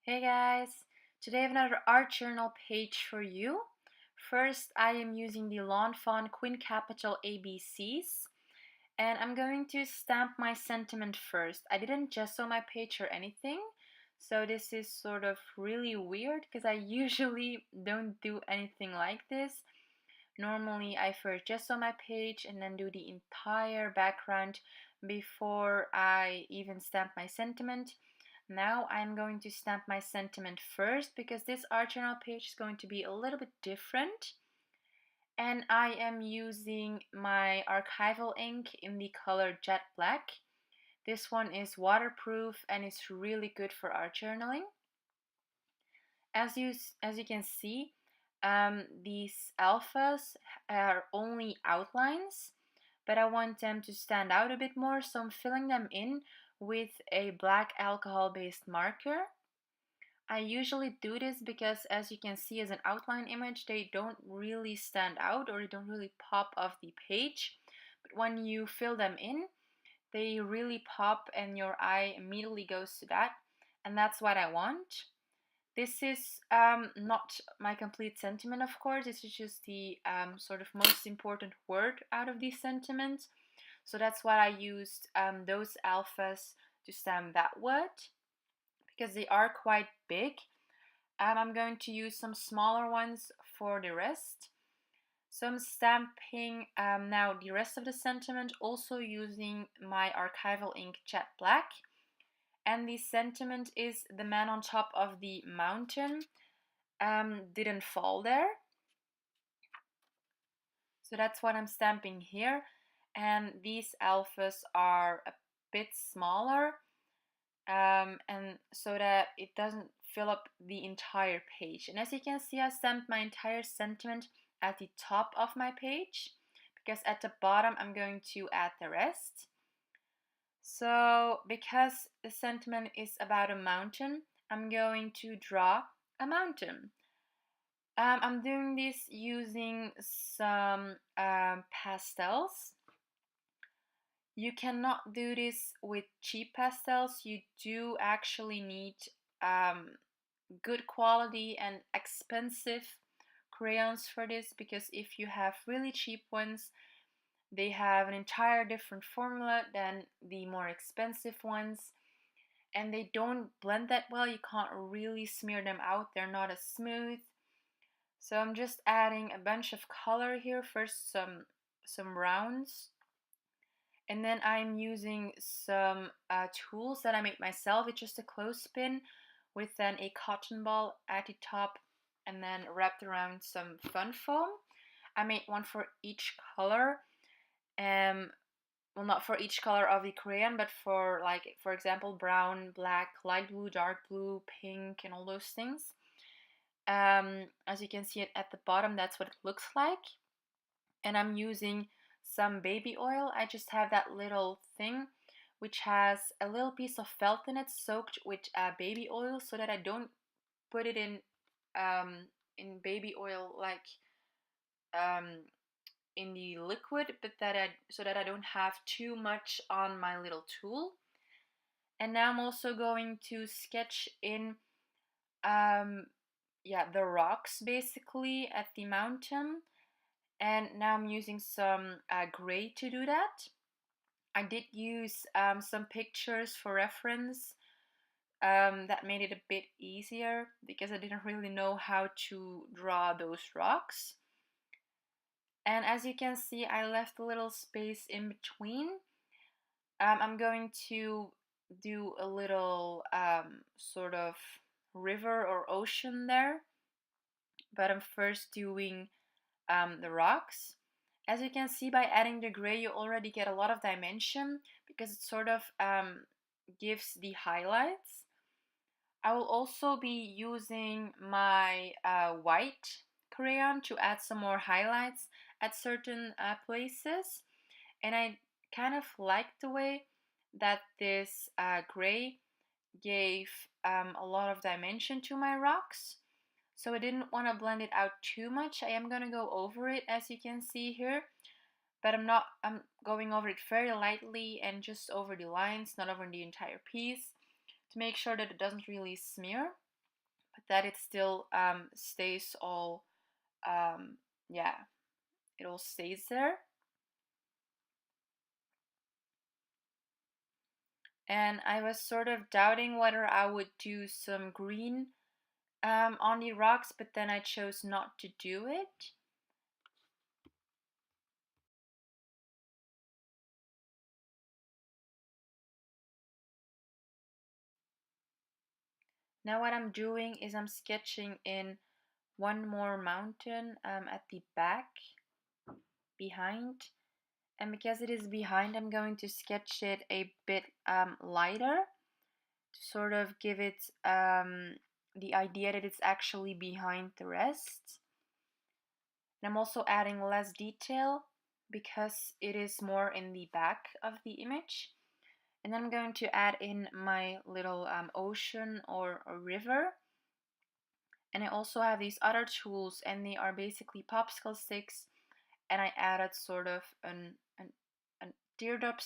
Hey guys! Today I have another art journal page for you. First, I am using the Lawn Fawn Queen Capital ABCs, and I'm going to stamp my sentiment first. I didn't gesso my page or anything, so this is sort of really weird because I usually don't do anything like this. Normally, I first gesso my page and then do the entire background before I even stamp my sentiment. Now I'm going to stamp my sentiment first because this art journal page is going to be a little bit different. And I am using my archival ink in the color Jet Black. This one is waterproof and it's really good for art journaling. As you can see, these alphas are only outlines, but I want them to stand out a bit more, so I'm filling them in with a black alcohol-based marker. I usually do this because, as you can see as an outline image, they don't really stand out or they don't really pop off the page. But when you fill them in, they really pop and your eye immediately goes to that. And that's what I want. This is not my complete sentiment, of course. This is just the sort of most important word out of these sentiments. So that's why I used those alphas to stamp that word, because they are quite big. I'm going to use some smaller ones for the rest. So I'm stamping now the rest of the sentiment, also using my archival ink Jet Black. And the sentiment is the man on top of the mountain didn't fall there. So that's what I'm stamping here. And these alphas are a bit smaller, and so that it doesn't fill up the entire page. And as you can see, I stamped my entire sentiment at the top of my page, because at the bottom I'm going to add the rest. So because the sentiment is about a mountain, I'm going to draw a mountain. I'm doing this using some pastels. You cannot do this with cheap pastels. You do actually need good quality and expensive crayons for this, because if you have really cheap ones, they have an entire different formula than the more expensive ones, and they don't blend that well. You can't really smear them out. They're not as smooth. So I'm just adding a bunch of color here. First some rounds, and then I'm using some tools that I made myself. It's just a clothespin with then a cotton ball at the top and then wrapped around some fun foam. I made one for each color. Well, not for each color of the crayon, but for, like, for example, brown, black, light blue, dark blue, pink, and all those things. As you can see it at the bottom, that's what it looks like. And I'm using some baby oil. I just have that little thing which has a little piece of felt in it soaked with baby oil, so that I don't put it in baby oil like in the liquid, but so that I don't have too much on my little tool. And now I'm also going to sketch in the rocks basically at the mountain. And now I'm using some gray to do that. I did use some pictures for reference that made it a bit easier, because I didn't really know how to draw those rocks. And as you can see, I left a little space in between. I'm going to do a little sort of river or ocean there, but I'm first doing the rocks. As you can see, by adding the gray, you already get a lot of dimension, because it sort of gives the highlights. I will also be using my white crayon to add some more highlights at certain places. And I kind of like the way that this gray gave a lot of dimension to my rocks. So I didn't want to blend it out too much. I am going to go over it, as you can see here, but I'm going over it very lightly and just over the lines, not over the entire piece, to make sure that it doesn't really smear. but that it still stays all, yeah, it all stays there. And I was sort of doubting whether I would do some green on the rocks, but then I chose not to do it. Now what I'm doing is I'm sketching in one more mountain at the back, behind. And because it is behind, I'm going to sketch it a bit lighter to sort of give it the idea that it's actually behind the rest. And I'm also adding less detail because it is more in the back of the image. And then I'm going to add in my little ocean or a river. And I also have these other tools, and they are basically popsicle sticks. And I added sort of an teardrop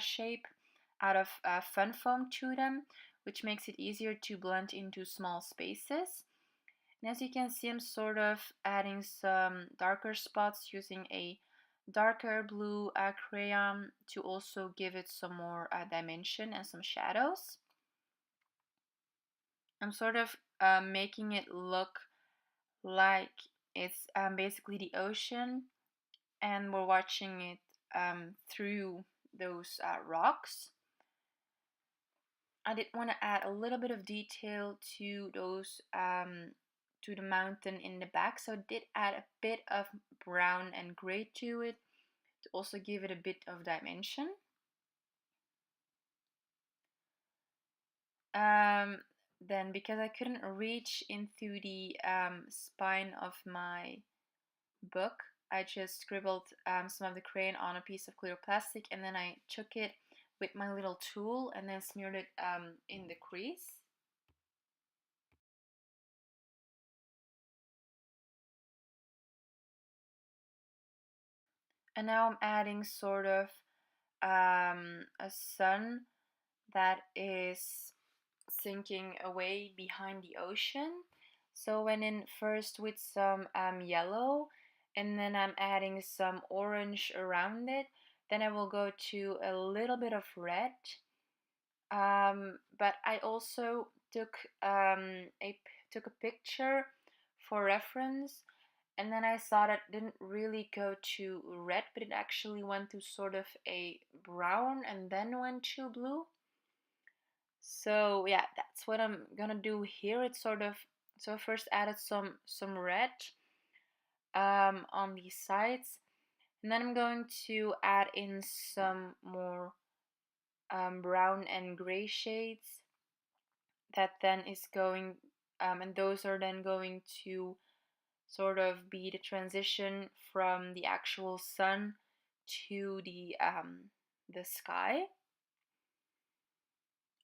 shape out of fun foam to them, which makes it easier to blend into small spaces. And as you can see, I'm sort of adding some darker spots using a darker blue crayon to also give it some more dimension and some shadows. I'm sort of making it look like it's basically the ocean and we're watching it through those rocks. I did want to add a little bit of detail to those to the mountain in the back, so I did add a bit of brown and gray to it to also give it a bit of dimension. Then because I couldn't reach into the spine of my book, I just scribbled some of the crayon on a piece of clear plastic, and then I took it with my little tool and then smeared it in the crease. And now I'm adding sort of a sun that is sinking away behind the ocean. So I went in first with some yellow, and then I'm adding some orange around it. Then I will go to a little bit of red. But I also took a picture for reference, and then I saw that it didn't really go to red, but it actually went to sort of a brown and then went to blue. So yeah, that's what I'm gonna do here. It's sort of, so I first added some red on the sides, and then I'm going to add in some more brown and gray shades that then is going and those are then going to sort of be the transition from the actual sun to the sky.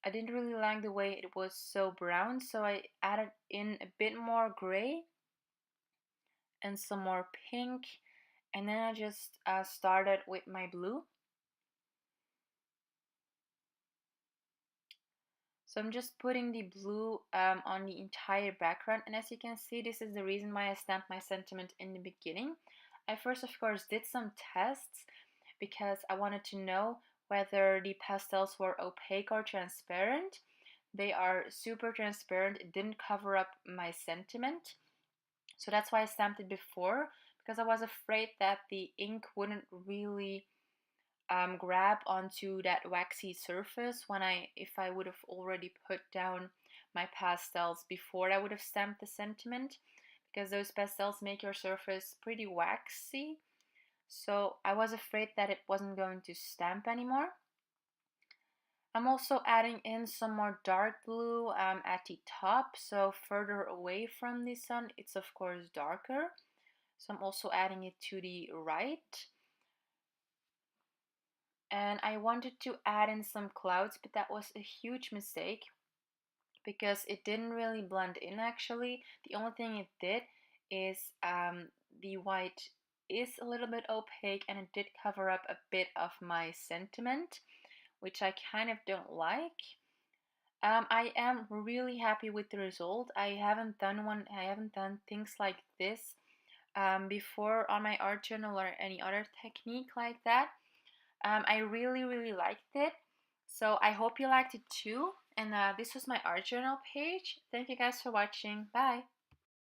I didn't really like the way it was so brown, so I added in a bit more gray and some more pink, and then I just started with my blue. So I'm just putting the blue on the entire background, and as you can see, this is the reason why I stamped my sentiment in the beginning. I first, of course, did some tests because I wanted to know whether the pastels were opaque or transparent. They are super transparent. It didn't cover up my sentiment. So that's why I stamped it before, because I was afraid that the ink wouldn't really grab onto that waxy surface if I would have already put down my pastels before I would have stamped the sentiment, because those pastels make your surface pretty waxy. So I was afraid that it wasn't going to stamp anymore. I'm also adding in some more dark blue at the top, so further away from the sun it's of course darker. So I'm also adding it to the right. And I wanted to add in some clouds, but that was a huge mistake because it didn't really blend in actually. The only thing it did is the white is a little bit opaque and it did cover up a bit of my sentiment, which I kind of don't like. I am really happy with the result. I haven't done things like this before on my art journal or any other technique like that. I really, really liked it. So I hope you liked it too. And this was my art journal page. Thank you guys for watching. Bye.